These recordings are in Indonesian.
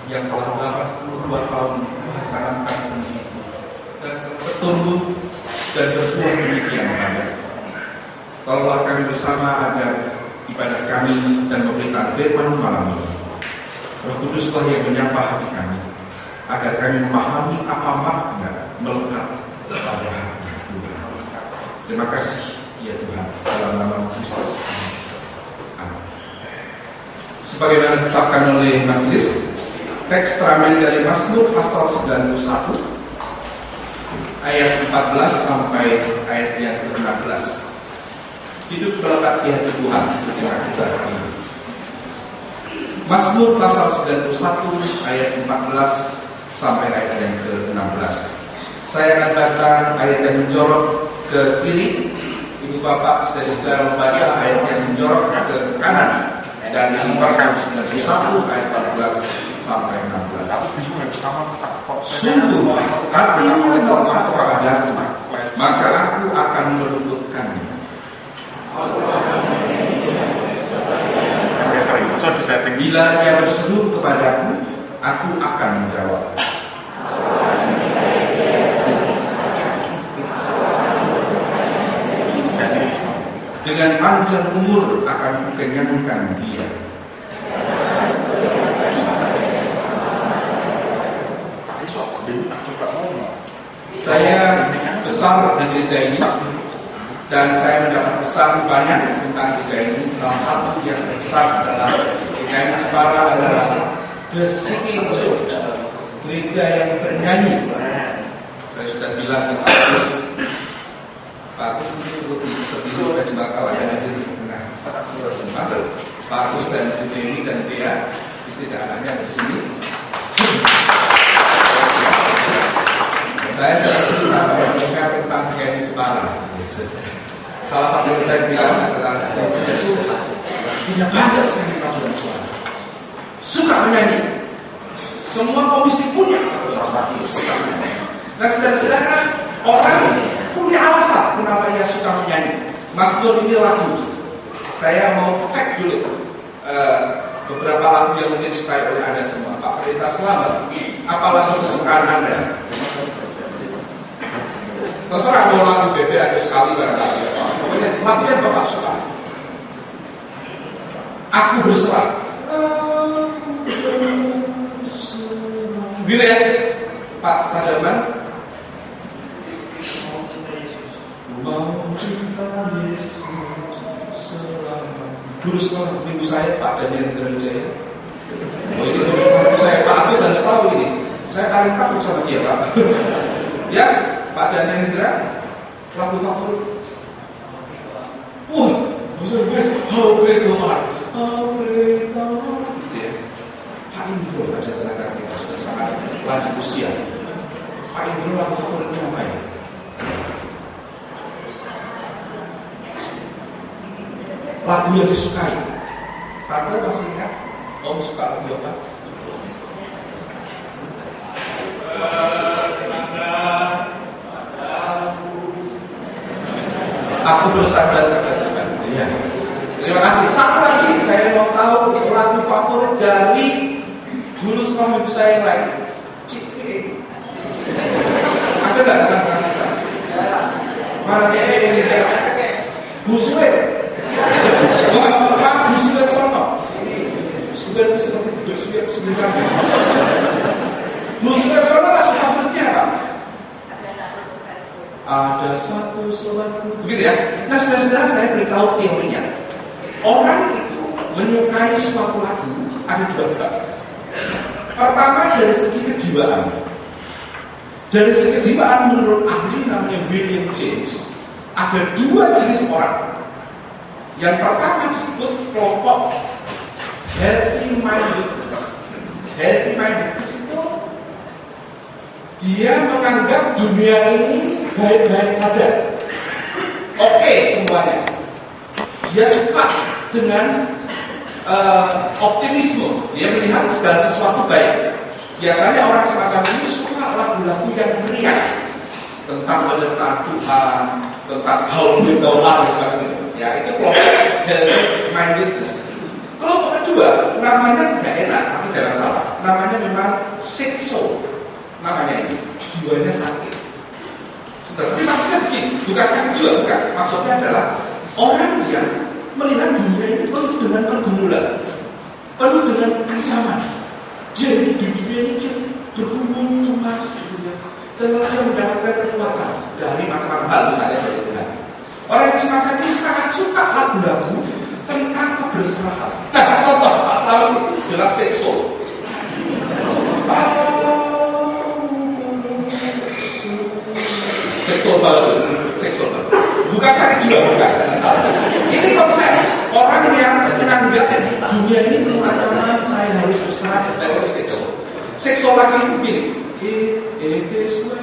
yang telah 82 tahun Tuhan tanamkan benih itu dan bertumbuh dan berbuah demikian banyak. Tolonglah kami bersama agar ibadah kami dan pemberitaan firman malam ini, Roh Kuduslah yang menyapa hati kami, agar kami memahami apa makna melekat pada hati Tuhan. Terima kasih ya Tuhan, dalam nama Kristus. Amin. Sebagaimana ditetapkan oleh majelis, teks terambil dari Mazmur pasal 91 ayat 14 sampai ayat yang ke-16. Hidup melekat di hati Tuhan ketika kita hidup. Mazmur pasal 91 ayat 14 sampai ayat yang ke-16. Saya akan baca ayat yang menjorok ke kiri. Ibu bapak saudara membaca ayat yang menjorok ke kanan. Dari pasal 91 ayat 14 sampai 16. Sungguh hatimu melekat kepadaku, maka aku akan meluputkannya. Bila ia berseru kepadaku, aku akan menjawab. Dengan panjang umur akan kukenyangkan dia. Saya besar di gereja ini dan saya mendapat pesan banyak tentang gereja ini. Salah satu yang besar adalah gereja ini Jepara adalah the singing church, gereja yang bernyanyi. Saya sudah bilang ke Pak Agus mungkin berdiri sebagai jembatan yang hadir di tengah persembahan. Pak Agus dan Bu Dewi dan Dea, istri dan anaknya di sini. Saya cerita pada mereka tentang gereja Jepara. Salah satu yang saya bilang adalah gereja itu punya banyak sekali paduan suara, suka menyanyi. Semua komisi punya paduan suara, suka menyanyi. Nah saudara-saudara, orang punya alasan kenapa ia suka menyanyi. Mazmur ini lagu. Saya mau cek dulu beberapa lagu yang mungkin disukai oleh Anda semua. Pak Pendeta Selamat, apa lagu kesukaan Anda? Terserah mau lagu bebek atau sekali barangkali ya. Pokoknya lagu yang Bapak suka. Aku berserah. Bila ya Pak Sadarman, mau cinta Yesus selama. Guru sekolah minggu saya Pak Daniel Indrajaya. Oh ini guru sekolah saya Pak Agus harus tahu ini. Saya paling takut sama dia Pak. Ya Pak Daniel Indra, lagu favorit. Wah, bisa best. How great thou art, how great thou art. Pak Indro ada tenaga kita sudah sangat lanjut usia. Pak Indro lagu favoritnya apa ya? Lagu yang disukai. Tante masih ingat? Om suka lagu apa? Aku bersandar pada Tuhan. Ya. Terima kasih. Satu lagi, saya mau tahu lagu favorit dari guru sekolah ibu saya yang lain. CPE. Ada nggak teman-teman kita? Mana CPE ini? Busway. Pak Busway sono. Busway itu seperti Busway sembilan. Busway sono lagu favoritnya apa? Ada satu solatku. Begitu ya. Nah saudara-saudara, saya beritahu teorinya. Orang itu menyukai suatu lagu ada dua sebab. Pertama dari segi kejiwaan. Dari segi kejiwaan menurut ahli namanya William James, ada dua jenis orang. Yang pertama disebut kelompok healthy mindedness. Healthy mindedness itu dia menganggap dunia ini baik-baik saja, oke semuanya. Dia suka dengan optimisme. Dia melihat segala sesuatu baik. Biasanya orang semacam ini suka lagu-lagu yang meriah tentang penyertaan Tuhan, tentang how good thou art dan sebagainya. Ya itu kelompok healthy mindedness. Kelompok Kedua, namanya tidak enak, tapi jangan salah. Namanya memang sick soul. Namanya ini, jiwanya sakit. Tapi maksudnya begini, bukan sakit jiwa, bukan. Maksudnya adalah orang yang melihat dunia ini penuh dengan pergumulan, penuh dengan ancaman. Dia di dunia ini bergumul, cemas, dan dia mendapatkan kekuatan dari macam-macam hal, misalnya dari Tuhan. Orang yang semacam ini sangat suka lagu-lagu tentang keberserahan. Nah, contoh Pak Slamet itu jelas seksual. Seksual banget, seksual banget. Bukan sakit jiwa, bukan. Ini konsep orang yang menganggap dunia ini penuh ancaman, saya harus berserah, dan itu seksual. Seksual lagi itu begini. It is well.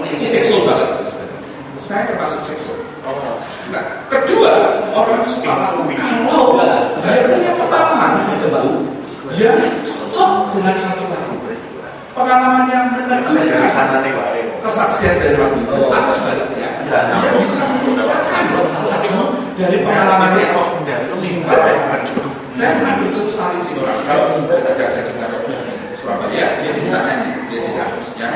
Itu seksual banget. Saya termasuk seksual. Nah, kedua, orang suka lagu kalau dia punya pengalaman tertentu yang cocok dengan satu lagu, pengalaman yang meneguhkan kesaksian dari lagu itu, atau sebaliknya dia bisa menciptakan lagu dari pengalamannya. Saya pernah bertemu Sari Sitorang, kalau ketika saya dengar Surabaya, dia tidak nyanyi, dia tidak harusnya.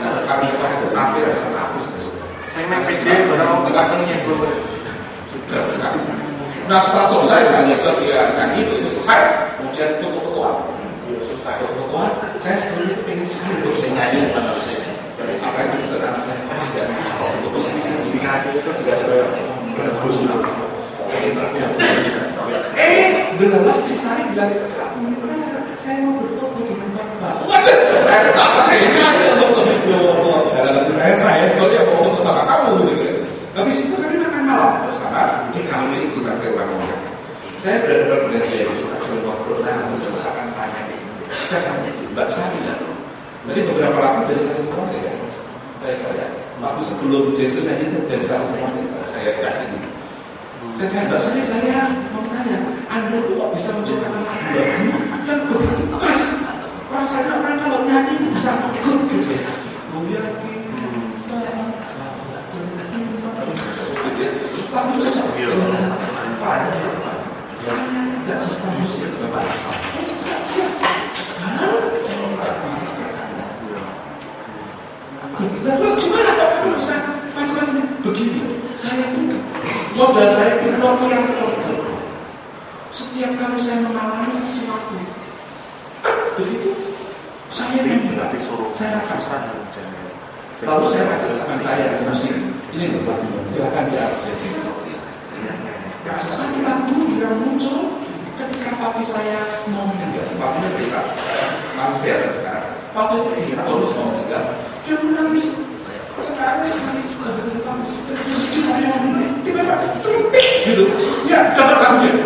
Nah, kami saya hampir sama artis. Saya main video barang tengahnya berat sekali. Nah, setelah selesai saya lihat dia nyanyi itu selesai, kemudian foto-fotoan. Selesai foto-fotoan, saya sebenarnya itu pengen sekali nyanyi apa itu pesanan saya dan foto bisa dibikin itu juga saya berbagus. Benar si Sari bilang, saya mau berfoto dengan Bapak. Waduh, saya catat saya sebetulnya mau foto sama kamu gitu. Habis itu kami makan malam bersama di kami ini kita ke Bangunan. Saya benar-benar dia suka ngobrol, kesempatan tanya. Saya tanya Mbak Sari, jadi beberapa lagu dari saya semua saya tanya. Lagu sebelum Jason aja dari saya semua saya yakin. Saya tanya Mbak Sari, saya mau tanya, Anda tuh kok bisa menciptakan lagu yang begitu pas? Rasanya orang kalau nyanyi itu bisa ikut gitu. Lagu cocok. Saya tidak bisa musik Bapak. Saya tidak bisa bercanda. Nah, terus gimana Bapak bisa macam-macam begini? Saya itu modal saya itu yang tertentu. Setiap kali saya mengalami sesuatu, begitu saya memang saya akan lalu saya kasih tangan saya musik ini loh Pak, silakan diapresiasi. Ada satu lagu yang muncul ketika papi saya mau meninggal. Papinya kita manusia dan sekarang papi itu kita harus mau meninggal, dia menangis sekali musik yang ini memang celup gitu ya, dapat lagunya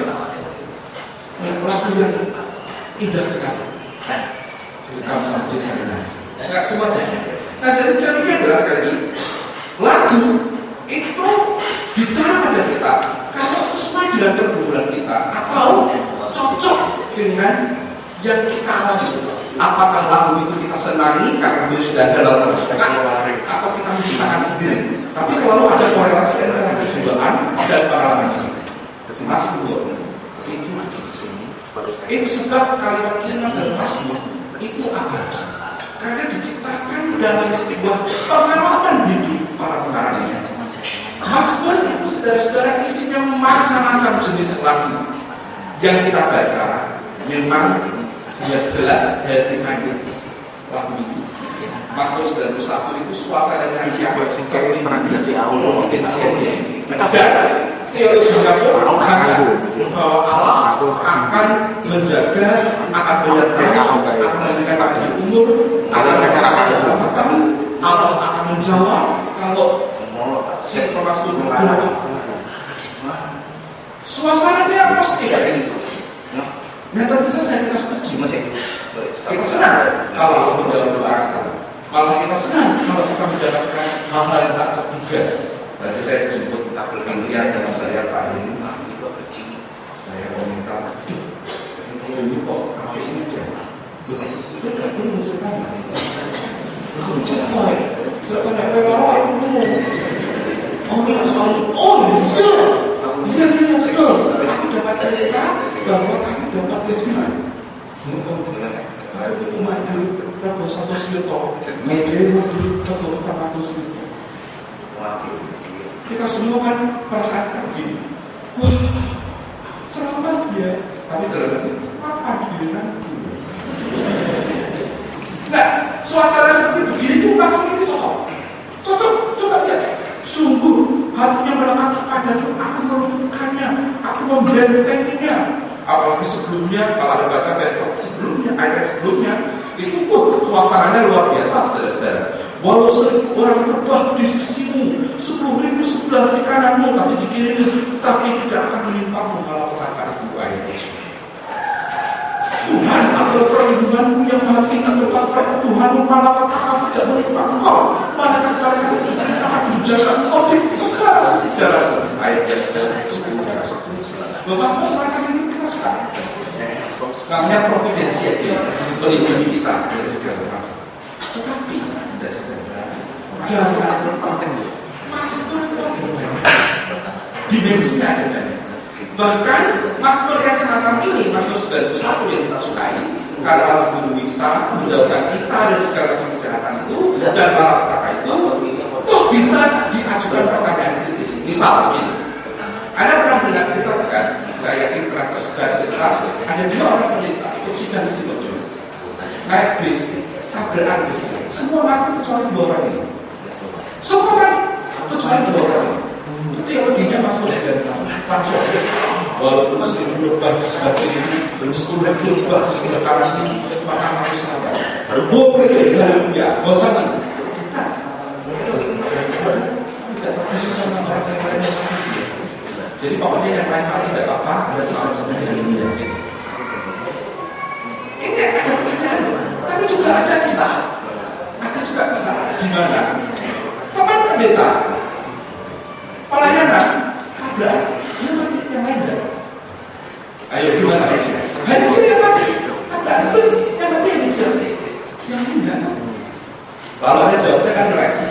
lagu yang indah sekali. Kamu sama dia saya nangis nggak semua saya. Nah, saya sebenarnya jelas sekali lagi, lagu itu bicara pada kita kalau sesuai dengan pergumulan kita atau cocok dengan yang kita alami. Apakah lagu itu kita senangi karena dia sudah ada lalu suka, atau kita menciptakan sendiri. Tapi selalu ada korelasi antara kejiwaan dan pengalaman kita. Mazmur itu sebab kalimat dari Mazmur itu abadi. Karena diciptakan dalam sebuah pengalaman hidup para pengarangnya. Mazmur itu saudara-saudara isinya macam-macam jenis lagu yang kita baca memang jelas healthy minded lagu itu. Mazmur 91 itu suasananya yang dan teologinya pun Allah akan menjaga, akan menyertai, akan memberikan panjang umur, akan memberikan keselamatan. Allah akan menjawab kalau si termasuk berdoa. Suasananya positif. Nah, tentu saja kita setuju. Kita senang kalau Allah menjawab doa kita. Malah kita senang kalau kita mendapatkan hal-hal yang tak terduga. Tadi saya disebut pengertian dalam saya paham. Saya komentar, ini kok habis hujan. Itu tidak perlu sekali. Sudah tanya orang yang ngomong. Oh iya soal, oh iya, betul. Aku dapat cerita Ayo itu maju, rego 100 juta, ngedemo dulu rego 400 juta. Kita semua kan perhatikan begini. Wah, selamat ya. Tapi dalam hati, apa giliran? Nah, suasana seperti begini itu maksudnya itu cocok. Cocok, coba lihat. Sungguh hatinya melekat kepada itu, aku meluluhkannya, aku membentenginya. Apalagi sebelumnya, kalau ada baca sebelumnya, ayat sebelumnya, itu suasananya luar biasa, saudara-saudara. Walau 1000 orang terbang di sisimu, 10.000 sebelah di kananmu, tapi di kirimu, tapi tidak akan menimpamu malapetaka ayat itu. Tuhan adalah perlindunganmu yang maha tinggi, tetap Tuhanmu malapetaka tidak menimpa engkau. Malaikat-malaikat itu akan menjaga engkau di segala sisi jalan. Ayat yang sebenarnya Bapak semua semacam ini kita suka. Namanya providensia dia melindungi kita dari segala macam. Tetapi jangan Mazmur itu ada banyak dimensinya, ada banyak. Bahkan Mazmur yang semacam ini, Mazmur 91 yang kita sukai, karena Allah melindungi kita, menjauhkan kita dari segala macam kejahatan itu dan malapetaka itu, tuh bisa diajukan pertanyaan kritis. Misal begini, ada pernah dengar cerita bukan? Saya yakin pernah tersebar cerita, ada 2 orang pendeta ikut sidang di Sidoarjo, naik bis, tabrakan bis, semua mati kecuali 2 orang ini. Semua mati kecuali 2 orang ini. Itu teologinya Mazmur 91. Langsung, walaupun 1000 lebah di sebelah kiri, 10.000 lebah di sebelah kanan ini, maka harus sabar. Haleluya, bosan kan? Tidak terputus sama orang yang lain. Jadi pokoknya yang lain mati tidak apa-apa, ada selalu sebenarnya yang yakin. Ini ada pertanyaan, tapi juga ada kisah. Ada juga kisah di mana teman pendeta pelayanan tabrak, dia mati, yang lain tidak. Ayo gimana aja? Hanya dia yang mati, tabrak bus, yang mati yang dia, yang lain tidak. Lalu ada jawabnya kan rest.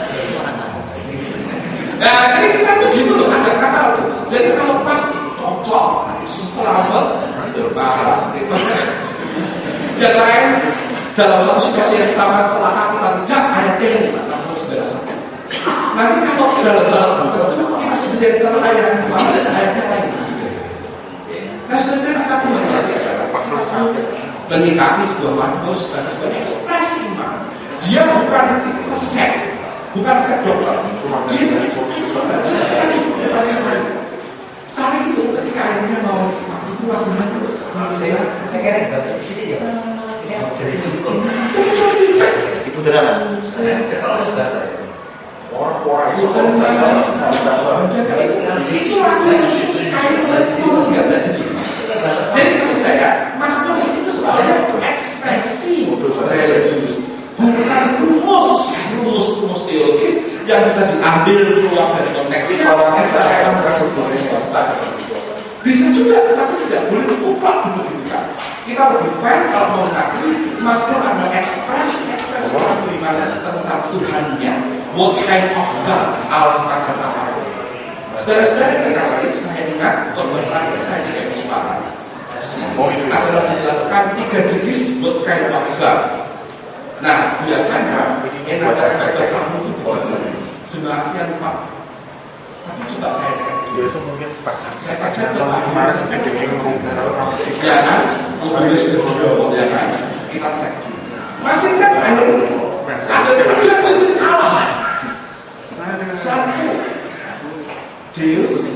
Nah, jadi kita tuh gitu loh, ada kata itu. Jadi kalau pas cocok, selamat, parah, yang lain dalam satu situasi yang sama celaka kita tidak ayatnya ini, Mazmur 91. Nanti kalau dalam hal tertentu kita sebenarnya celaka yang selamat dan ayatnya lain. Nah, sebenarnya kita punya ayat kita menikmati sebuah Mazmur dan sebuah ekspresi iman. Dia bukan resep. Bukan resep dokter, dia itu ekspresi. Seperti Sari itu ketika akhirnya mau mati itu lagunya itu. Saya kira baca di sini ya. Ini dari Singkong. Ibu Terana. Kalau sudah orang itu lagunya kayak nggak jadi. Jadi maksud saya, Mazmur itu sebenarnya ekspresi religius. Bukan rumus teologis yang bisa diambil keluar dari konteksnya. Bisa juga, tapi tidak boleh dikuplak begitu. Kita lebih fair kalau mau mengakui Mazmur adalah ekspresi beriman tentang Tuhannya. What kind of God Allah macam apa? Saudara-saudara yang kasih, saya ingat khotbah terakhir saya di Kampus Parang adalah menjelaskan 3 jenis what kind of God. Nah, biasanya enak dari baca tamu itu begini, jemaatnya lupa. Tapi coba saya cek dulu. Saya cek dulu. Ya kan? Mobilnya sudah berdoa, ya kan? Kita cek dulu. Masih kan ada 3 jenis Allah. 1, Deus.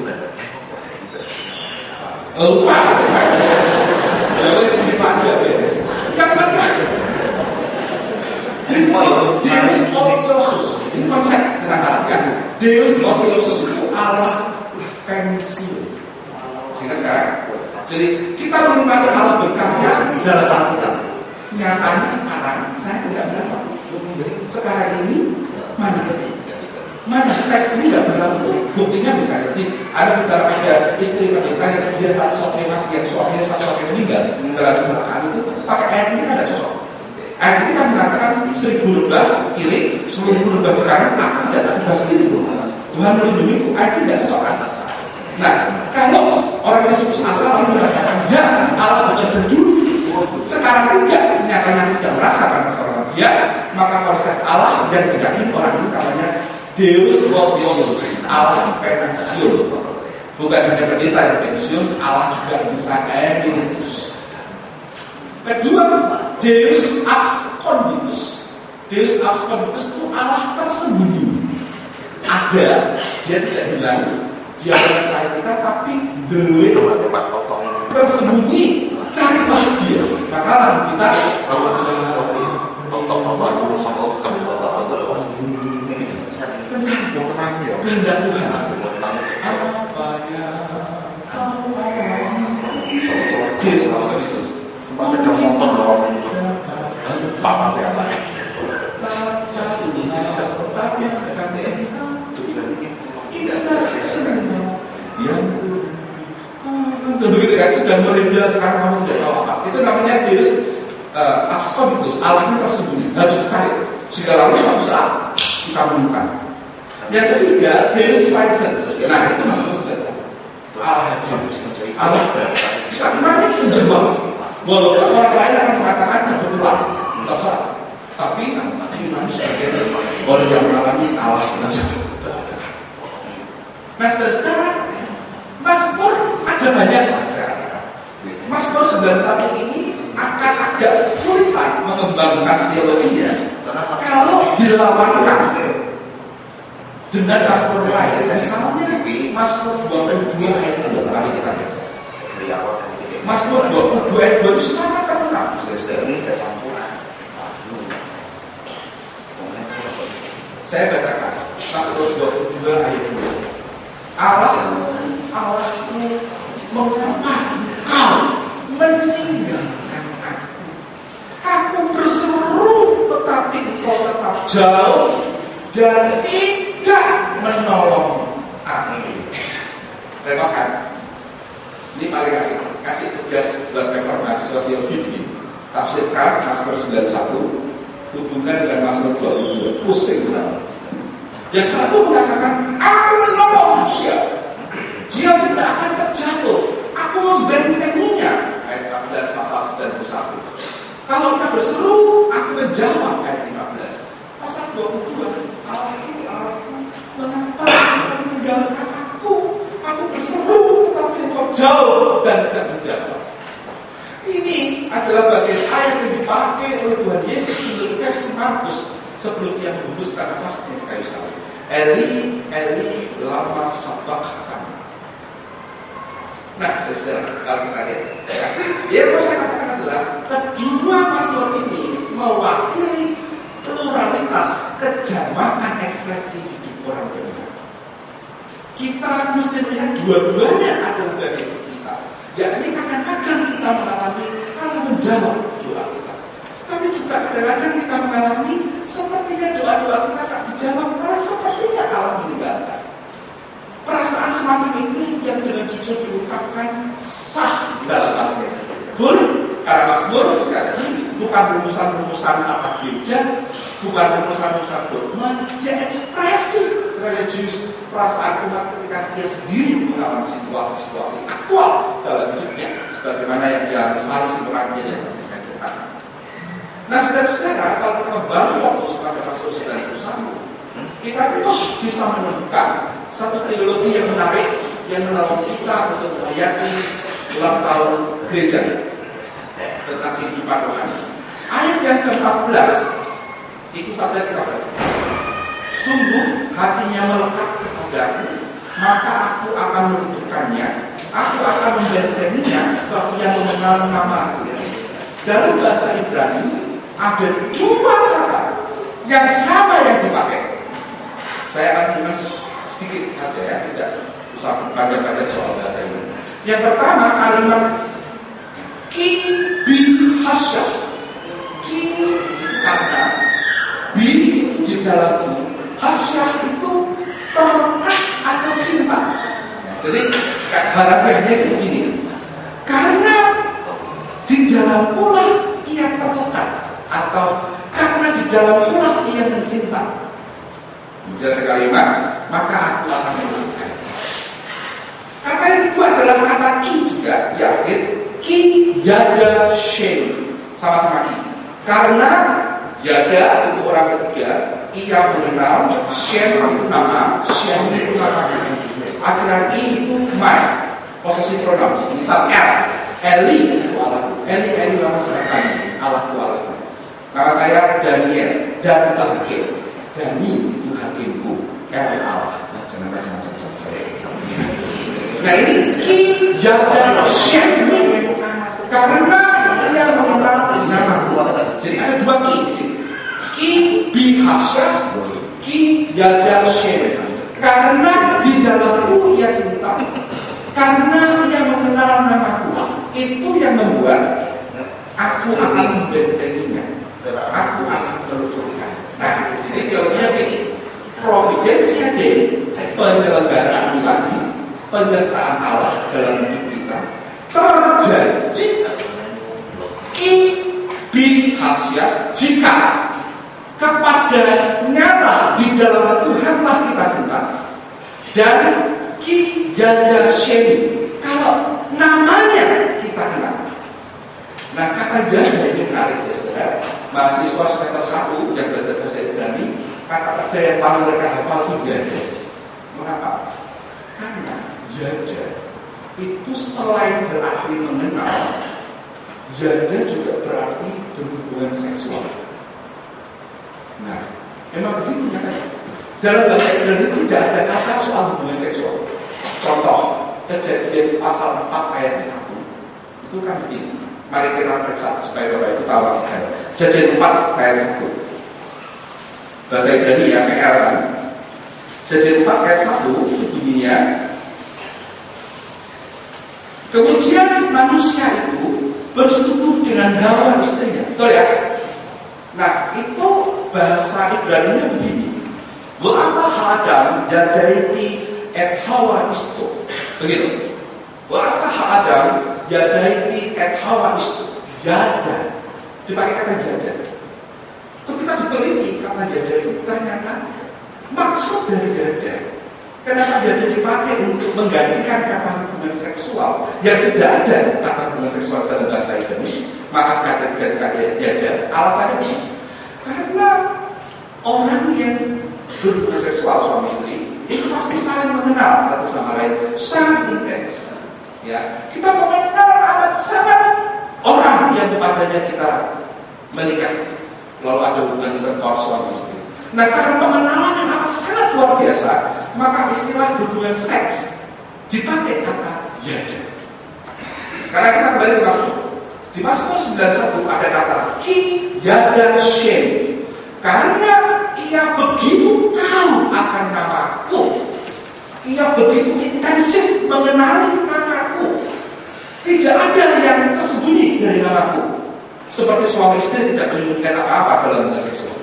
Lupa. Ya wes gitu aja ya. Yang kedua, Deus Otiosus. Ini konsep terangkan. Deus Otiosus itu Allah pensiun. Sehingga sekarang, jadi kita menikmati Allah berkarya dalam Alkitab. Nyatanya sekarang saya tidak merasa. Sekarang ini mana teks ini tidak berlaku. Buktinya bisa jadi ada bicara pada istri pendeta yang dia saat suaminya meninggal dalam kecelakaan itu pakai ayat ini kan tidak cocok. Ayat ini kan mengatakan 1000 lebah kiri, 10.000 lebah ke kanan, aku tidak terbebas diri. Tuhan melindungiku, ayat ini tidak cocok. Nah, kalau orang yang putus asa lalu mengatakan, ya Allah bukan jadul, sekarang tidak, nyatanya tidak merasakan pertolongan dia, maka konsep Allah yang tidak ini orang ini namanya Deus Gloriosus, Allah pensiun. Bukan hanya pendeta yang pensiun, Allah juga bisa emeritus. Kedua, Deus absconditus. Deus absconditus itu Allah tersembunyi. Ada, dia tidak hilang, dia menyertai kita, tapi tersembunyi, carilah dia. Maka lalu kita mencari kehendak Tuhan. Deus absconditus. Begitu kan, sudah merendah sekarang kamu tidak tahu apa. Itu namanya Deus absconditus, Allahnya tersembunyi, harus dicari. Jika lalu suatu saat kita menemukan. Yang ketiga, Deus licens. Nah itu maksudnya sudah Allah kita gimana menjawab? Walaupun orang lain akan mengatakan kebetulan, tidak salah. Tapi gimana sebagai orang yang mengalami Allah menjawab. Nah sekarang Mazmur ada banyak masalah. Mazmur 91 ini akan agak kesulitan mengembangkan teologinya kalau dilawankan dengan Mazmur lain. Misalnya Mazmur 22 ayat 2, mari kita baca. Mazmur 22 ayat 2 itu sangat terkenal. Saya bacakan Mazmur 22 ayat 2. Allahku, mengapa kau meninggalkan aku? Aku berseru, tetapi engkau tetap jauh dan tidak menolong aku. Remakan. Ini paling kasih tugas buat member mahasiswa teologi ini. Tafsirkan Mazmur 91, hubungkan dengan Mazmur 22. Pusing banget. Yang satu mengatakan, aku menolong dia. Dia tidak akan terjatuh. Aku membentenginya. Ayat 14 pasal 91. Kalau kita berseru, aku menjawab. Ayat 15. Pasal 22. Allahku, mengapa kau meninggalkan aku? Aku berseru, tetapi engkau jauh dan tidak menjawab. Ini adalah bagian ayat yang dipakai oleh Tuhan Yesus menurut versi Markus sebelum dia menghembuskan nafasnya di kayu salib. Eli, Eli, lama sabachthani. Nah, saudara, kalau kita lihat, yang mau saya katakan adalah kedua Mazmur ini mewakili pluralitas kejamaan ekspresi hidup orang beriman. Kita mesti melihat dua-duanya adalah bagian kita. Yakni kadang-kadang kita mengalami Allah menjawab doa kita. Tapi juga kadang-kadang kita mengalami sepertinya doa-doa kita tak dijawab, karena sepertinya Allah meninggalkan. Perasaan semacam itu yang dengan jujur diungkapkan sah dalam Mazmur. Boleh, karena Mazmur sekali lagi bukan rumusan-rumusan apa gereja, bukan rumusan-rumusan dogma, dia ekspresi religius perasaan umat ketika dia sendiri mengalami situasi-situasi aktual dalam hidupnya, sebagaimana yang dia alami sebenarnya yang saya ceritakan. Nah, saudara-saudara, kalau kita kembali fokus pada Mazmur 91, kita bisa menemukan satu teologi yang menarik yang menolong kita untuk menghayati ulang tahun gereja tentang kehidupan rohani. Ayat yang ke-14 itu saja kita baca. Sungguh hatinya melekat kepadaku, maka aku akan menentukannya, aku akan membentenginya sebab ia mengenal namaku. Dalam bahasa Ibrani ada dua kata yang sama yang dipakai. Saya akan bilang sedikit saja ya, tidak usah banyak-banyak soal bahasa ini. Yang pertama kalimat ki bi hasya. Ki karena, bi itu di dalam ku, hasya itu terlekat atau cinta. Jadi harapannya itu begini, karena di dalam kulah ia terlekat, atau karena di dalam kulah ia mencinta. Kemudian ada kalimat, maka aku akan menentukan. Kata yang kedua adalah kata ki juga, yaitu ki yada shem. sama-sama ki. Karena yada untuk orang ketiga, ia mengenal, Shem itu nama, Shem itu nama. Akhiran i itu my, possessive pronouns. Misal Eli itu Allahku, Eli nama sedangkan Allahku. Nama saya Daniel, dan itu hakim. Dani itu hakimku, Allah. Jangan macam-macam sama saya. Nah ini ki yada Shem karena ia mengenal namaku. Jadi ada dua ki di sini. Ki bihasya, ki yada Shem. Karena di dalamku ia cinta, karena ia mengenal namaku. Itu yang membuat aku akan membentenginya, aku akan meluturkan. Nah, di sini teologinya begini: providensia Dei, penyelenggaraan ilahi, penyertaan Allah dalam hidup kita terjadi ki bihasya jika kepada nyata di dalam Tuhanlah kita cinta, dan ki yada Shemi kalau namanya kita kenal. Nah, kata yada ini menarik, saudara. Mahasiswa semester 1 yang belajar bahasa Ibrani, kata kerja yang paling mereka hafal itu yada. Mengapa? Karena yada itu selain berarti mengenal, yada juga berarti berhubungan seksual. Nah, memang begitu nyatanya. Dalam bahasa Ibrani tidak ada kata soal hubungan seksual. Contoh, Kejadian pasal 4 ayat 1 itu kan begini. Mari kita periksa supaya Bapak itu tahu maksud saya. Kejadian 4 ayat 1. Bahasa Ibrani ya, PR kan. Kejadian 4 ayat 1 itu bunyinya, kemudian manusia itu bersetubuh dengan Hawa istrinya. Betul ya? Nah, itu bahasa Ibrani-nya begini. Wa apa Adam yadaiti et Hawa isto. Begitu. Wa apa Adam yadaiti et Hawa isto. Yada. Dipakai kata yada. Ketika diteliti kata yada itu ternyata maksud dari yada. Kenapa yada dipakai untuk menggantikan kata hubungan seksual yang tidak ada kata hubungan seksual dalam bahasa Ibrani? Maka kata yada alasannya ini karena orang yang berhubungan seksual suami istri itu pasti saling mengenal satu sama lain, sangat intens. Ya, kita mengenal amat sangat orang yang kepadanya kita menikah, lalu ada hubungan intercourse suami istri. Nah, karena pengenalan yang amat sangat luar biasa, maka istilah hubungan seks dipakai kata yada. Sekarang kita kembali ke Mazmur. Di Mazmur 91 ada kata ki yada Shem. Karena ia begitu tahu akan namaku, ia begitu intensif mengenali namaku. Tidak ada yang tersembunyi dari namaku. Seperti suami istri tidak menyembunyikan apa-apa dalam hubungan seksual.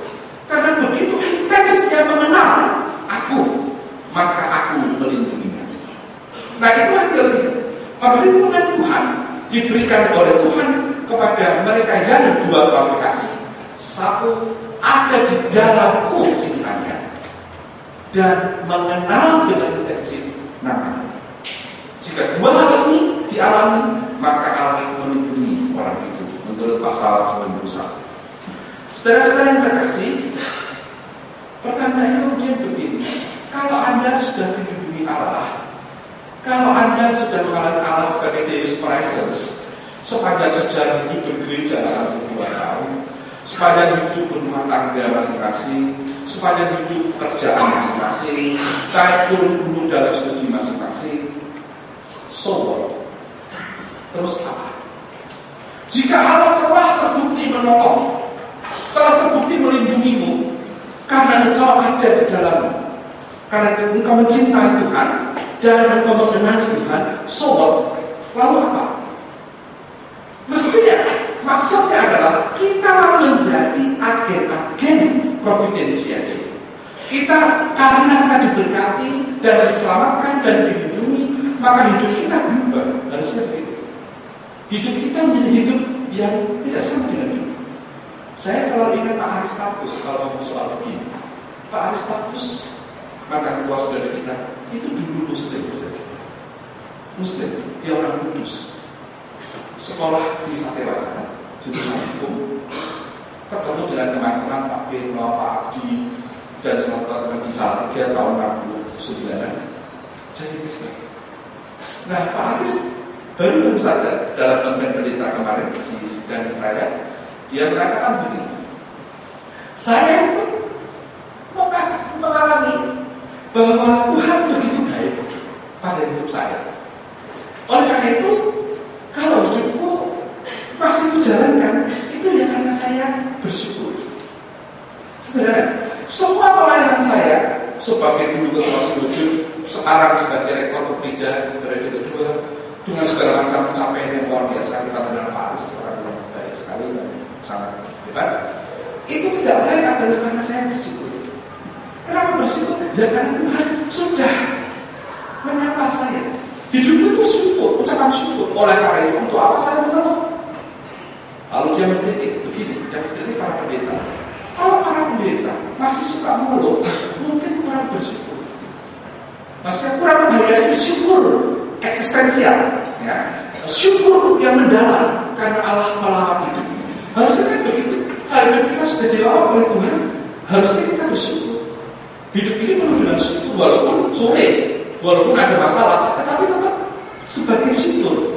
Karena begitu intensnya mengenal aku, maka aku melindunginya. Nah, itulah teologi. Perlindungan Tuhan diberikan oleh Tuhan kepada mereka yang dua kualifikasi. Satu, ada di dalamku cintanya dan mengenal dengan intensif namanya. Jika dua hal ini dialami, maka Allah melindungi orang itu menurut pasal 91. Saudara-saudara yang terkasih, pertanyaannya kemudian begini: kalau Anda sudah dilindungi Allah, kalau Anda sudah mengalami Allah sebagai Deus Presens sepanjang sejarah hidup bergereja dalam 2 tahun, sepanjang hidup berumah tangga masing-masing, sepanjang hidup pekerjaan masing-masing, naik turun gunung dalam studi masing-masing, so what? Terus apa? Jika Allah telah terbukti menolong, telah terbukti melindungimu, karena engkau ada di dalammu, karena engkau mencintai Tuhan dan engkau mengenali Tuhan, so what? Lalu apa? Mestinya maksudnya adalah kita menjadi agen-agen providensia Dei. Kita karena kita diberkati dan diselamatkan dan dilindungi, maka hidup kita berubah. Harusnya begitu. Hidup kita menjadi hidup yang tidak sama dengan dulu. Saya selalu ingat Pak Aristarkus kalau ngomong soal begini. Pak Aristarkus, mantan ketua saudara kita, itu dulu Muslim. Muslim, dia orang Kudus. Sekolah di Satewacana, jurusan hukum, ketemu dengan teman-teman Pak Beno, Pak Abdi, dan semua teman-teman di Salatiga tahun 69-an jadi Kristen. Nah, Pak Aris baru saja dalam konven pendeta kemarin di sidang raya, dia mengatakan begini, saya itu mengalami bahwa Tuhan begitu baik pada hidup saya. Oleh karena itu, kalau hidupku masih dijalankan, itu ya karena saya bersyukur. Sebenarnya, semua pelayanan saya sebagai dulu ketua Sinode, sekarang sebagai rektor Pekrida periode kedua, dengan segala macam pencapaian yang luar biasa, kita mengenal Pak Aris, orang yang baik sekali dan sangat hebat. Itu tidak lain adalah karena saya bersyukur. Kenapa bersyukur? Ya karena Tuhan sudah menyapa saya. Hidup itu syukur, ucapan syukur. Oleh karena itu, untuk apa saya mengeluh? Lalu dia mengkritik begini, dia mengkritik para pendeta. Kalau para pendeta masih suka mengeluh, mungkin kurang bersyukur. Maksudnya kurang menghargai syukur eksistensial, ya. Syukur yang mendalam karena Allah melawat hidup. Harusnya kan begitu. Hidup kita sudah dilawat oleh Tuhan, harusnya kita bersyukur. Hidup ini penuh dengan syukur, walaupun sulit, walaupun ada masalah, tetapi tetap sebagai syukur.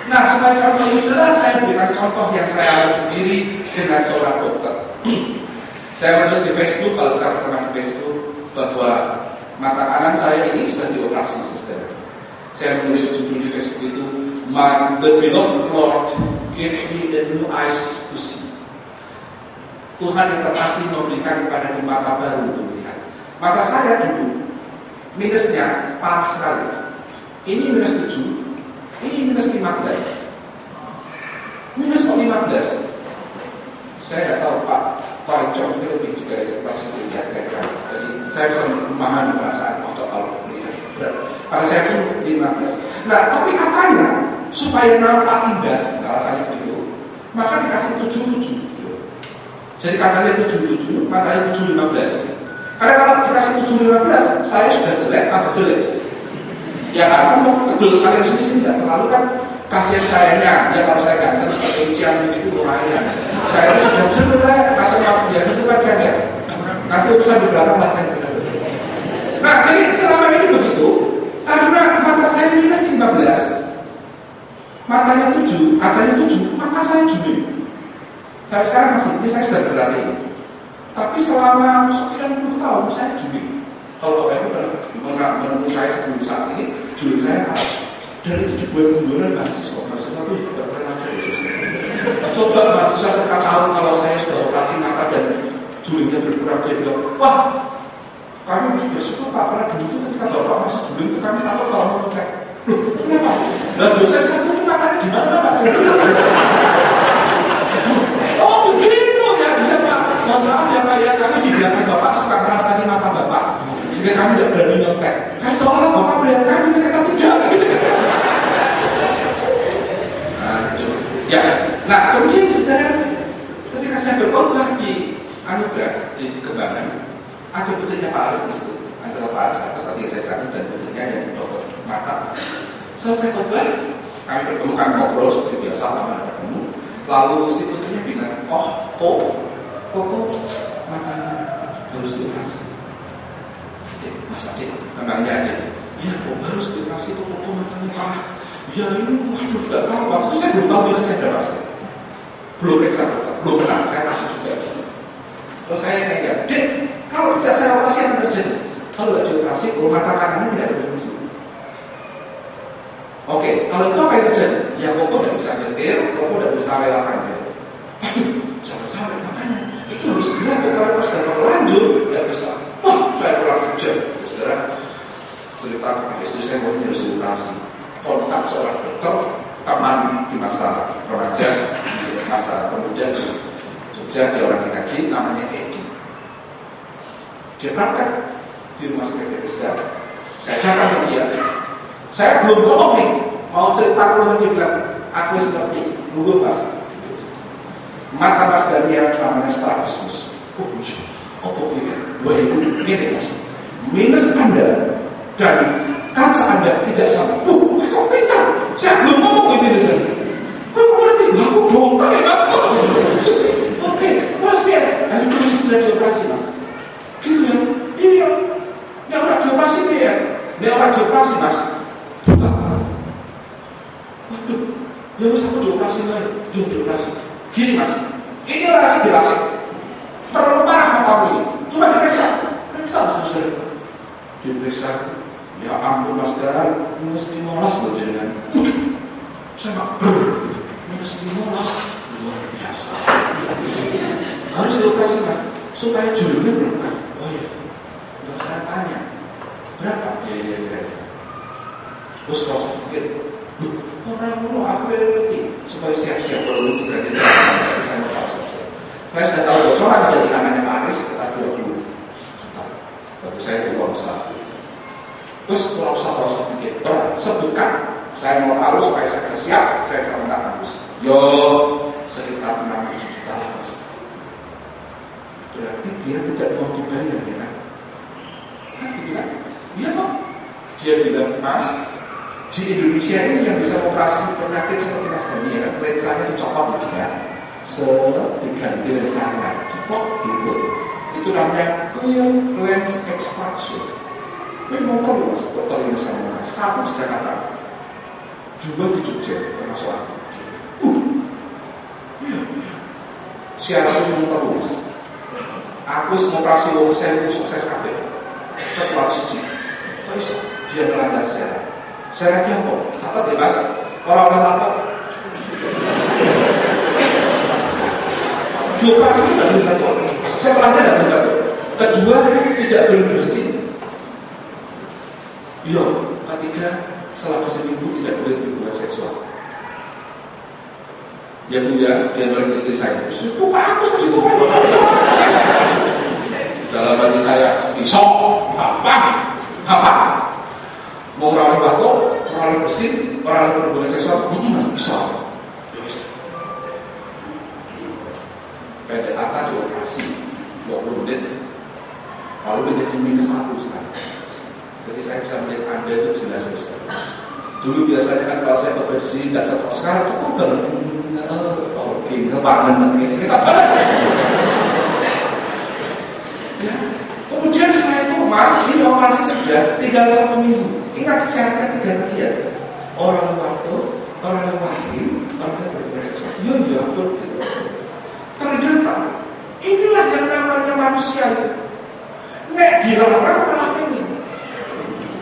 Nah, supaya contoh ini jelas, saya berikan contoh yang saya alami sendiri dengan seorang dokter. Saya menulis di Facebook, kalau kita berteman di Facebook, bahwa mata kanan saya ini sedang dioperasi, saudara. Saya menulis judul di Facebook itu, The Beloved Lord gave me a new eyes to see. Tuhan yang terkasih memberikan kepada mata baru untuk melihat. Mata saya dulu minusnya parah sekali. Ini minus 7, ini minus 15. Minus 15. Saya tidak tahu Pak Cok itu lebih juga ekspresi melihat mereka. Jadi saya bisa memahami perasaan Pak Cok kalau melihat berat. Karena saya itu 15. Nah, tapi kacanya supaya nampak indah, rasanya begitu, maka dikasih 7. Jadi katanya 7, matanya 7,15. Karena kalau dikasih 7,15, saya sudah jelek, tambah jelek. Ya kan mau kedul sekali sini tidak terlalu kan kasihan sayanya. Ya kalau saya ganteng seperti ujian begitu lumayan. Saya itu sudah jelek, kasih ya itu kan ya. Nanti urusan di belakang lah saya benar. Nah jadi selama ini begitu, karena mata saya minus 15, matanya 7, kacanya 7, mata saya juling. Tapi sekarang masih, ini saya sudah berlatih. Tapi selama sekian puluh tahun saya juling. Kalau Bapak Ibu menurut saya sebelum saat ini, juling saya kalah. Dan itu dibuat munduran mahasiswa itu juga pernah jadi. Coba mahasiswa tahu kalau saya sudah operasi mata dan julingnya berkurang, dia bilang, wah, kami bersyukur Pak, karena dulu itu ketika Bapak masih juling itu kami takut kalau mau ngetek. Loh, kenapa? Dan dosen satu itu matanya di mana-mana. Oh begitu ya, iya Pak. Mohon maaf ya Pak ya, kami di belakang Bapak suka ngerasain mata Bapak, sehingga kami tidak berani nyontek. Kan seolah Bapak melihat kami ternyata tidak. Gitu. Ya, nah kemudian saudara, ketika saya berkhotbah di Anugerah di Kembangan, ada putrinya Pak Aris di situ, adalah Pak Aris atas tadi yang saya katakan dan putrinya yang dokter mata. Selesai khotbah, kami bertemu, kami ngobrol seperti biasa, lama ketemu. Lalu si putrinya bilang, kok matanya harus dioperasi. Mas Adik, namanya Adik. Iya kok harus dioperasi, kok matanya parah. Ya ini, waduh, tidak tahu. Waktu itu saya belum tahu minusnya berapa. Belum periksa dokter, belum pernah. Saya takut juga. Terus saya nanya, Dek, kalau tidak saya operasi yang terjadi? Kalau tidak dioperasi, mata kanannya tidak berfungsi. Oke, kalau itu apa yang terjadi? Ya Koko tidak bisa nyetir, Koko tidak bisa relakan. Aduh, jangan sampai makanya. Itu harus segera, kalau sudah terlanjur, tidak bisa. Wah, saya pulang kerja. Saudara, cerita ke istri saya, mau harus dioperasi. Kontak seorang dokter teman di masa remaja, di masa pemuda di Jogja, dia orang dikaji, namanya Edi. Dia praktek di rumah sakit Bethesda. Saya datang ke dia. Saya belum ngomong nih, mau cerita keluar dia bilang, aku seperti nunggu Mas. Mata Mas Daniel namanya strabismus. Oh iya, wah itu mirip Mas. Minus Anda dan kaca Anda tidak sama. Kok pintar? Saya belum ngomong ini saja. Kok ngerti? Aku dokter ya Mas. Ini rasi terlalu parah matamu ini. Coba diperiksa saudara. Diperiksa, ya ampun mas Daran, minus 15 loh dengan. Saya nggak minus 15, luar biasa. Harus dioperasi mas, supaya judulnya berubah. Oh iya, udah saya tanya, berapa? Ya. Terus kalau saya pikir, orang aku ngerti supaya siap-siap kalau itu ganti saya mau tahu siap-siap. Saya sudah tahu bocoran dari anaknya Pak Aris sekitar 20 juta. Baru saya itu uang besar. Terus kalau saya pikir, sebutkan. Saya mau tahu supaya saya siap. Saya bisa minta kampus. Yo, sekitar 6 juta lah mas. Berarti dia tidak mau dibayar ya kan? Kan gitu kan? Iya toh. Dia bilang mas, di Indonesia ini yang bisa operasi penyakit seperti mas Dani ya, lensanya dicopot mas ya. Diganti lensanya, cepot gitu. Itu namanya clear lens extraction. Ini mau tahu mas, dokter yang sama satu di Jakarta, juga di Jogja, termasuk aku. Iya. Syaratnya mau tahu mas. Aku semua operasi wong saya sukses kabeh. Kecuali siji. Terus dia melanggar syarat. Syaratnya apa? Catat ya mas. Orang-orang apa? Dioperasi tidak boleh gatal. Setelahnya tidak boleh gatal. Kedua, tidak boleh bersih. Iya. Ketiga, selama seminggu tidak boleh berhubungan seksual. Dia punya, dia oleh istri saya. Bukan aku saja itu kan. Dalam hati saya, bisa, gampang. Mau merawat batuk, merawat bersih, merawat berhubungan seksual, bisa. Yes. Pendek kata dioperasi 20 menit, lalu menjadi minus 1 sekarang. Jadi saya bisa melihat Anda itu jelas Ustaz. Dulu biasanya kan kalau saya bekerja di sini tidak setok, sekarang cukup banget. Oke, kebangan ini kita balik. Ya. Kemudian setelah itu mas, ini operasi sudah tinggal 1 minggu. Ingat syaratnya 3 tadi ya. Orang waktu, orang wahid, orang berhubungan seksual. Ya, betul. Ternyata inilah yang namanya manusia itu. Nek dilarang malah pengen.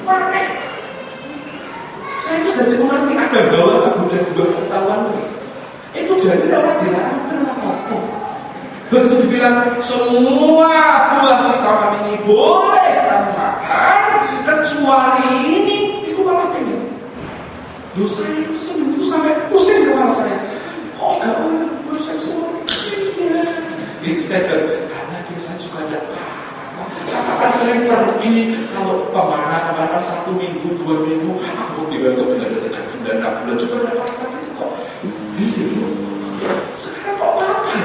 Pakai. Saya itu sudah mengerti ada bahwa kebutuhan dua pengetahuan ini. Itu jadi orang dilarang kenapa? Begitu dibilang semua buah di taman ini boleh kamu makan, kecuali ini, itu malah pengen. Loh saya itu seminggu sampai pusing kepala saya. Kok gak boleh buat saya semua ini? Istri saya karena biasa juga ada katakan sering pergi kalau kemana 1 minggu, 2 minggu, aku dibantu dengan 3 bulan, 6 bulan juga dapat itu kok. Iya. Sekarang kok apa?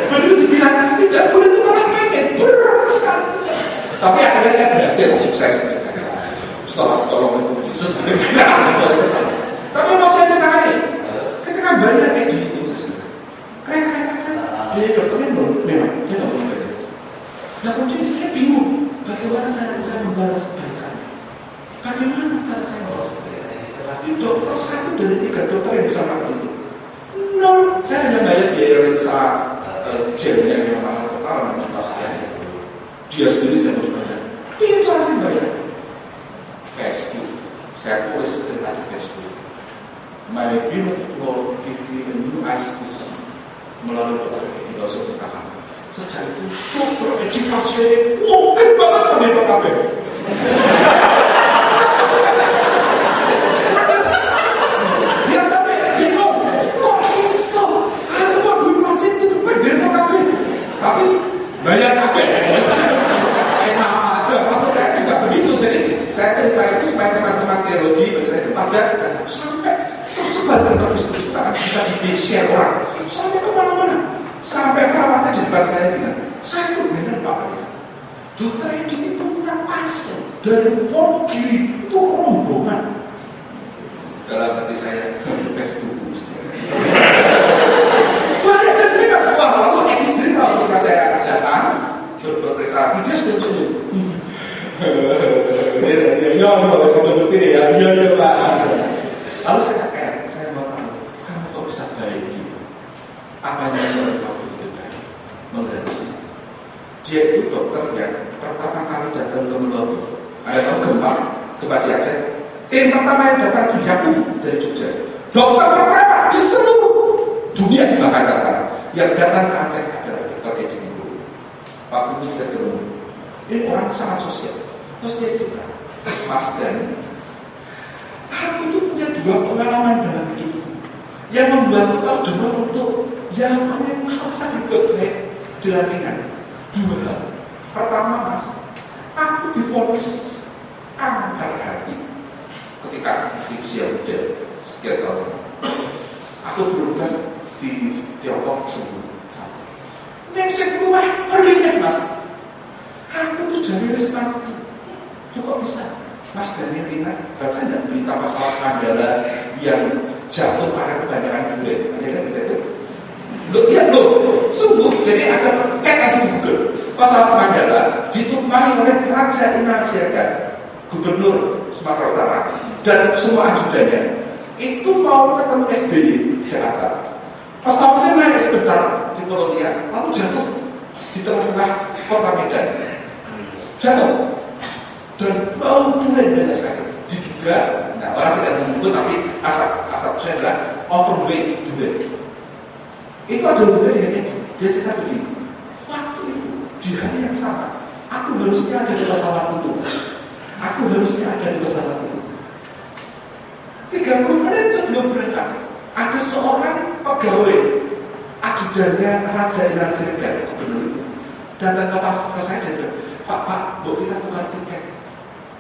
Begitu dibilang tidak boleh itu malah pengen berat sekali. Tapi akhirnya saya berhasil sukses. Setelah tolong itu Yesus. Tapi mau saya ceritakan nih, ketika bayar kayak gitu, keren. Dia dokternya memang dia nggak boleh bayar. Nah kemudian saya bingung, bagaimana cara saya membalas kebaikannya? Bagaimana cara saya membalas kebaikannya? Tapi dokter 1 dari 3 dokter yang bisa melakukan itu, nol. Saya hanya bayar biaya lensa jelnya yang mahal total 6 juta sekian. Dia sendiri tidak mau dibayar. Ingin cara dibayar? Facebook. Saya tulis cerita di Facebook. My beautiful Lord give me a new eyes to see. Melalui dokter ini langsung ceritakan. Sejak itu dokter edukasi mungkin banget pendeta kabeh. Dia sampai bingung, kok iso? Aku kok duit masih itu pendeta kabeh. Tapi bayar kabeh. Enak aja. Maksud saya juga begitu. Jadi saya cerita itu supaya teman-teman teologi mengenai itu pada sampai tersebar ke Facebook kita bisa di-share orang sampai kemana-mana. Sampai perawatnya di depan saya bilang, saya tuh benar Pak Pendeta. Dokter ini punya pasien dari Wong Kiri itu rombongan. Dalam hati saya, Facebook mesti. Banyak dan memang wah lalu ini sendiri tahu ketika saya akan datang berperiksa dia senyum. Ya Allah, saya betul ini ya. Ya Pak. Lalu saya katakan, saya mau tahu kamu kok bisa baik gitu. Apa yang engkau begitu baik menghadapi? Dia itu dokter yang pertama kali datang ke Lombok. Ada tahu gempa di Aceh. Tim pertama yang datang itu Yakub dari Jogja. Dokter pertama di seluruh dunia bahkan katakan yang datang ke Aceh adalah dokter Edi Nugroho. Waktu itu kita ketemu. Ini orang sangat sosial. Terus dia juga, Mas Dan, aku itu punya dua pengalaman dalam hidupku yang membuatku terdengar untuk yang namanya kalau bisa dibuat baik dengan ringan. Dua hal. Pertama, Mas, aku divonis kanker hati ketika usia udah sekian tahun. Aku berubah di Tiongkok sembuh. Nengsek keluar ringan, Mas. Aku tuh jadi resmati. Itu kok bisa? Mas Daniel ingat baca enggak berita pesawat Mandala yang jatuh karena kebanyakan duit? Ada kan itu? Lihat loh, sungguh. Jadi ada cek lagi di Google. Pesawat Mandala ditumpangi oleh Raja Inasiaga, Gubernur Sumatera Utara, dan semua ajudannya. Itu mau ketemu SBY di Jakarta. Pesawatnya naik sebentar di Polonia, lalu jatuh di tengah-tengah kota Medan. Jatuh dan bau durian banyak sekali. Diduga, nah orang tidak menyebut tapi asap-asapnya adalah overweight durian. Itu ada hubungan dengan itu. Dia cerita begini, waktu itu di hari yang sama, aku harusnya ada di pesawat itu. Aku harusnya ada di pesawat itu. 30 menit sebelum berangkat, ada seorang pegawai ajudannya Raja Inasiaga, gubernur itu, datang ke saya dan bilang, Pak, mau kita tukar tiket.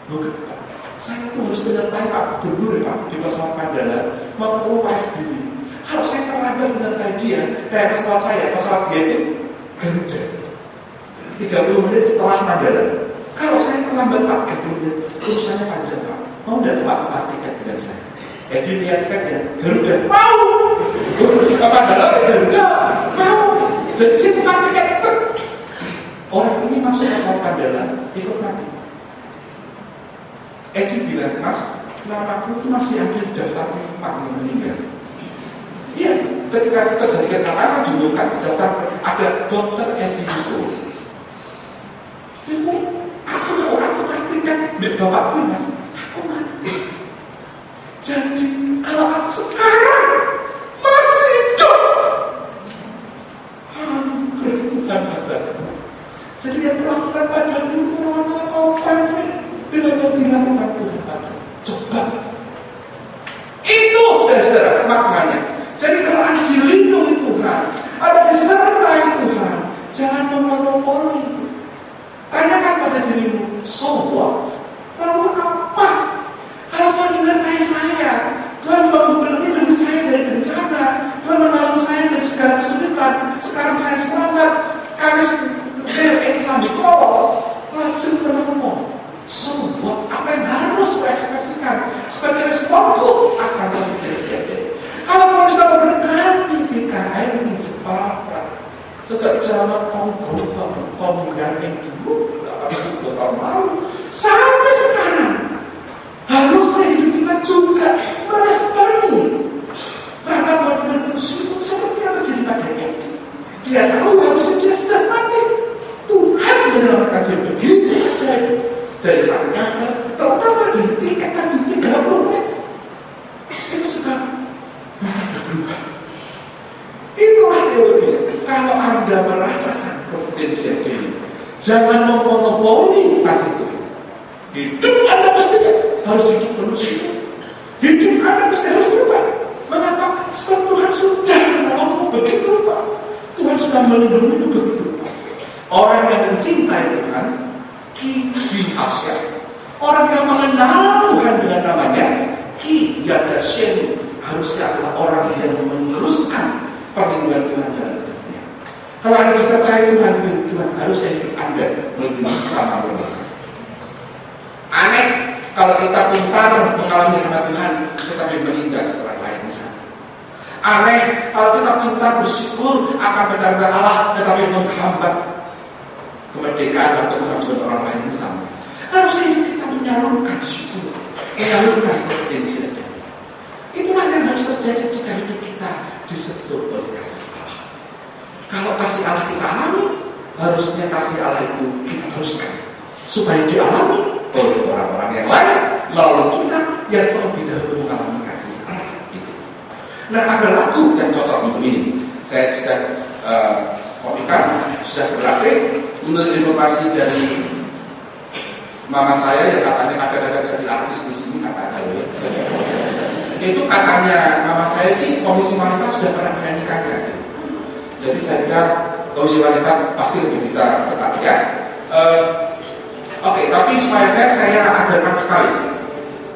Loh, kenapa? Saya tuh harus menyertai Pak Gubernur ya Pak di pesawat Mandala mau ketemu Pak SBY. Kalau saya terlambat menyertai dia, naik pesawat dia itu Garuda 30 menit setelah Mandala. Kalau saya terlambat Pak 30 menit, urusannya panjang Pak. Mau tidak Pak tukar tiket dengan saya? Dia lihat tiketnya Garuda, mau. Mandala ke Garuda, mau. Jadi dia tukar tiket. Orang ini masuk pesawat Mandala ikut mati. Edi bilang, Mas, kenapa aku itu masih ada di daftar penumpang yang meninggal? Iya, ketika terjadi kesalahan diumumkan daftar ada dokter Edi Nugroho. Itu aku orang tukar tiket di bapakku, Mas, aku mati. Jadi kalau aku sekarang masih hidup, hampir Tuhan Mas Dada. Jadi yang melakukan padamu orang kau pakai dengan yang dilakukan Tuhan pada. Coba. Itu saudara-saudara maknanya. Jadi kalau ada dilindungi Tuhan, ada disertai Tuhan, jangan memonopoli. Tanyakan pada dirimu, so what? Lalu apa? Kalau Tuhan menyertai saya, Tuhan melindungi saya dari bencana, Tuhan menolong saya dari segala kesulitan, sekarang saya selamat, karis sambil kau lajeng menolong. Semua apa yang harus mengekspresikan sebagai responku akan terjadi. Kalau Tuhan sudah memberkati GKI di Jepara sejak zaman kau menggandeng dulu 82 tahun lalu sampai sekarang, harusnya hidup kita juga meresponi karena Tuhan bersyukur seperti yang terjadi pada Edi. Dia tahu harusnya dia sudah mati. Tuhan menyelamatkan dia begitu ajaib dari saat kanker, terutama dari tiket tadi 30 menit. Itu sudah berubah. Itulah teori. Kalau Anda merasakan providensial ini, jangan memonopoli kasih Tuhan. Hidup Anda mesti harus hidup penuh syukur. Hidup Anda mesti harus berubah. Mengapa? Sebab Tuhan sudah menolongmu begitu rupa. Tuhan sudah melindungimu begitu rupa. Orang yang mencintai Tuhan ki bihasyah. Orang yang mengenal Tuhan dengan namanya ki yadasyenu, harusnya adalah orang yang meneruskan perlindungan Tuhan dalam hidupnya. Kalau Anda disertai Tuhan harusnya hidup Anda melindungi sesama orang. Aneh kalau kita pintar mengalami rahmat Tuhan tetapi menindas orang lain misalnya. Aneh kalau kita pintar bersyukur akan benar-benar Allah tetapi menghambat kemerdekaan atau kemajuan orang lain misalnya. Harusnya hidup kita menyalurkan syukur, menyalurkan providensial. Itulah yang harus terjadi jika hidup kita disentuh oleh kasih Allah. Kalau kasih Allah kita alami, harusnya kasih Allah itu kita teruskan supaya dialami oleh orang-orang yang lain melalui kita yang terlebih dahulu mengalami kasih Allah itu. Nah, ada lagu yang cocok untuk ini. Saya sudah kopikan, sudah berlatih menurut informasi dari mama saya yang katanya ada jadi artis di sini katanya. Itu katanya mama saya sih komisi wanita sudah pernah menyanyikannya. Jadi saya kira komisi wanita pasti lebih bisa cepat ya. Oke, tapi supaya fair saya ajarkan sekali.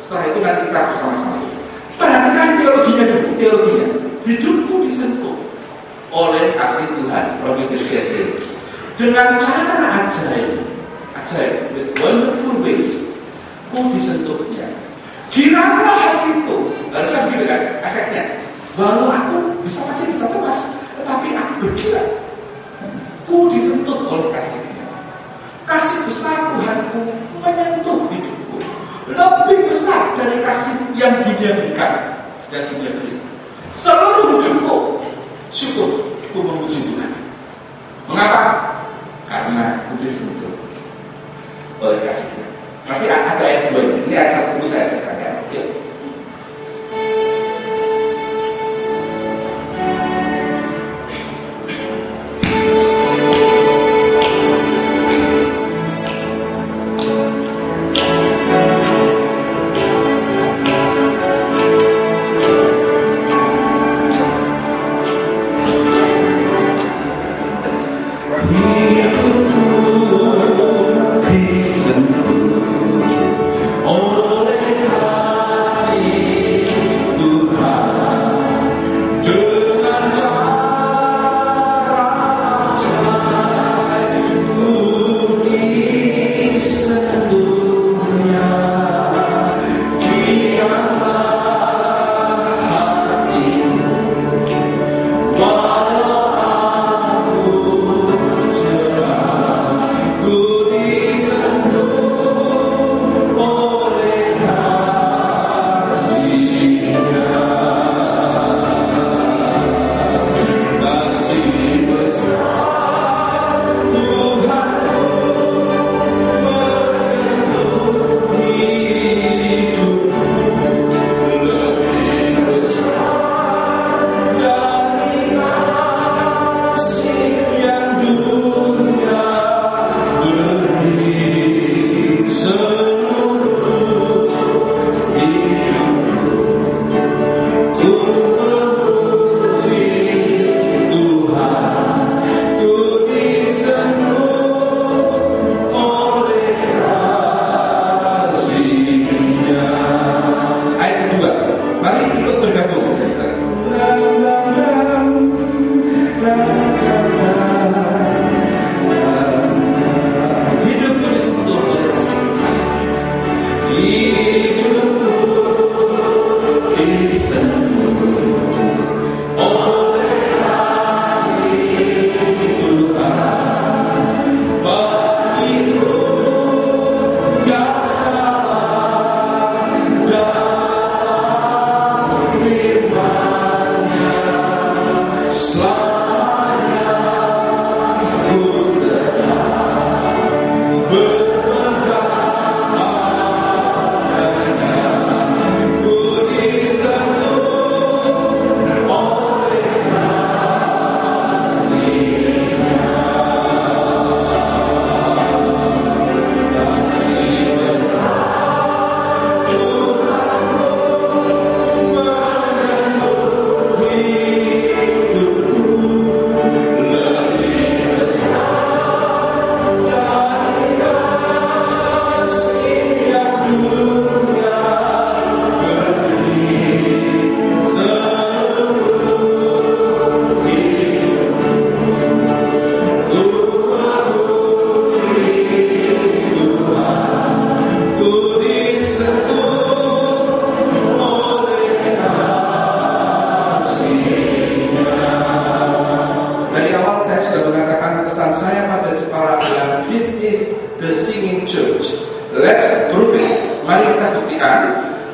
Setelah itu nanti kita bersama-sama. Perhatikan teologinya dulu, teologinya. Hidupku disentuh oleh kasih Tuhan, Robert Shedrin, dengan cara ajaib, with wonderful ways, ku disentuhnya. Kiralah hatiku, harusnya begitu kan efeknya. Walau aku masih bisa cemas, tetapi aku berkira, ku disentuh oleh kasih-Nya. Kasih besar Tuhanku menyentuh hidupku, lebih besar dari kasih yang dunia berikan dan dunia beri. Seluruh hidupku syukur, ku memuji Tuhan. Mengapa? Karena ku disentuh oleh kasih-Nya. Nanti ada ayat 2 ini. Ini ayat 1 dulu saya cekkan ya. Yuk.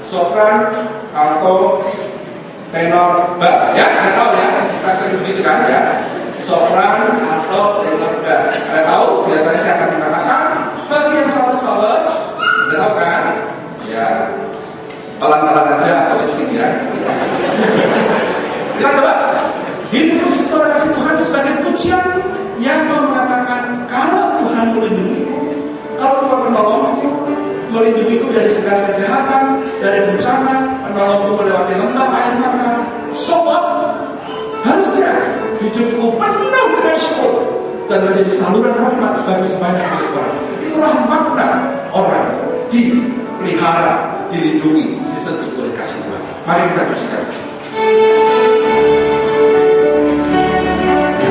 sopran, alto, tenor, bass. Ya, Anda tahu ya, kita sering begitu kan ya. Sopran, dari segala kejahatan, dari bencana, menolongku melewati lembah air mata. Sobat, harusnya hidupku penuh dengan syukur dan menjadi saluran rahmat bagi sebanyak orang. Itulah makna orang dipelihara, dilindungi, disentuh oleh kasih Tuhan. Mari kita bersihkan.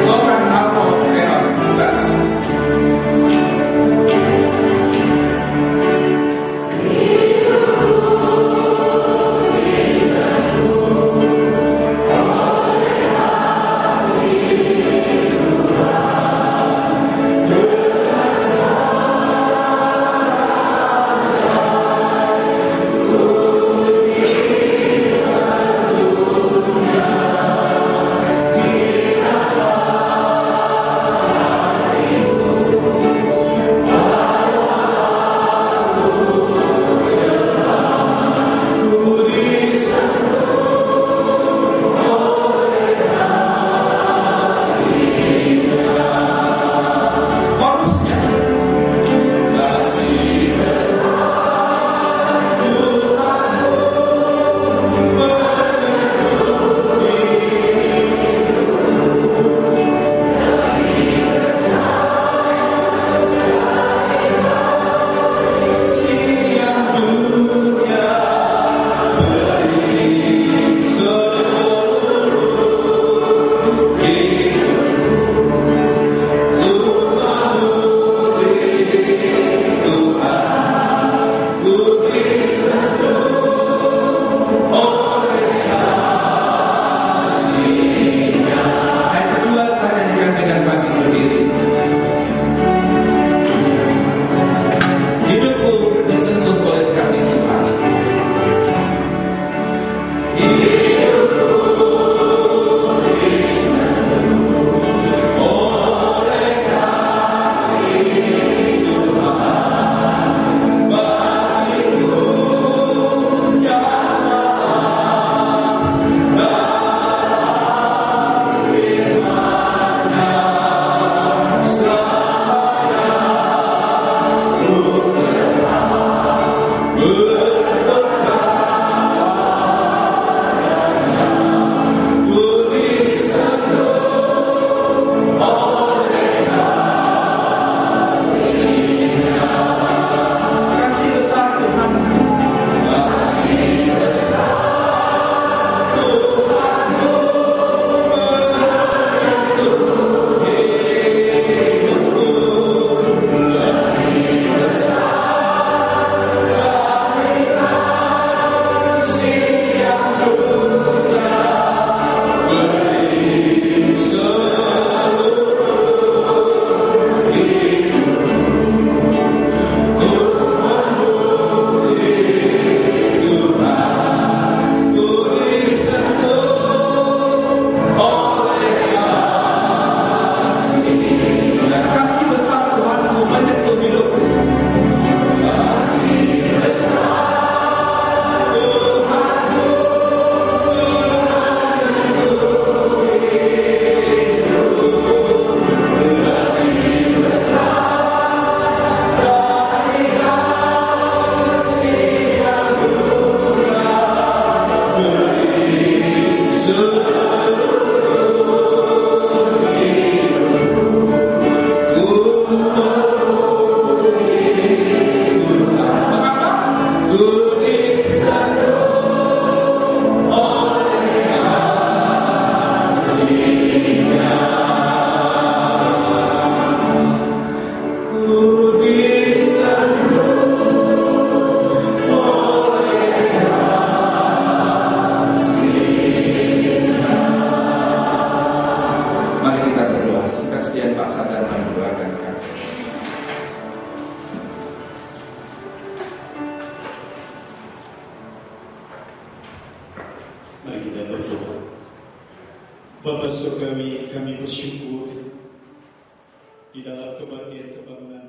Sopran alto tenor bass. Bapa Surgawi, kami bersyukur di dalam kebaktian kebangunan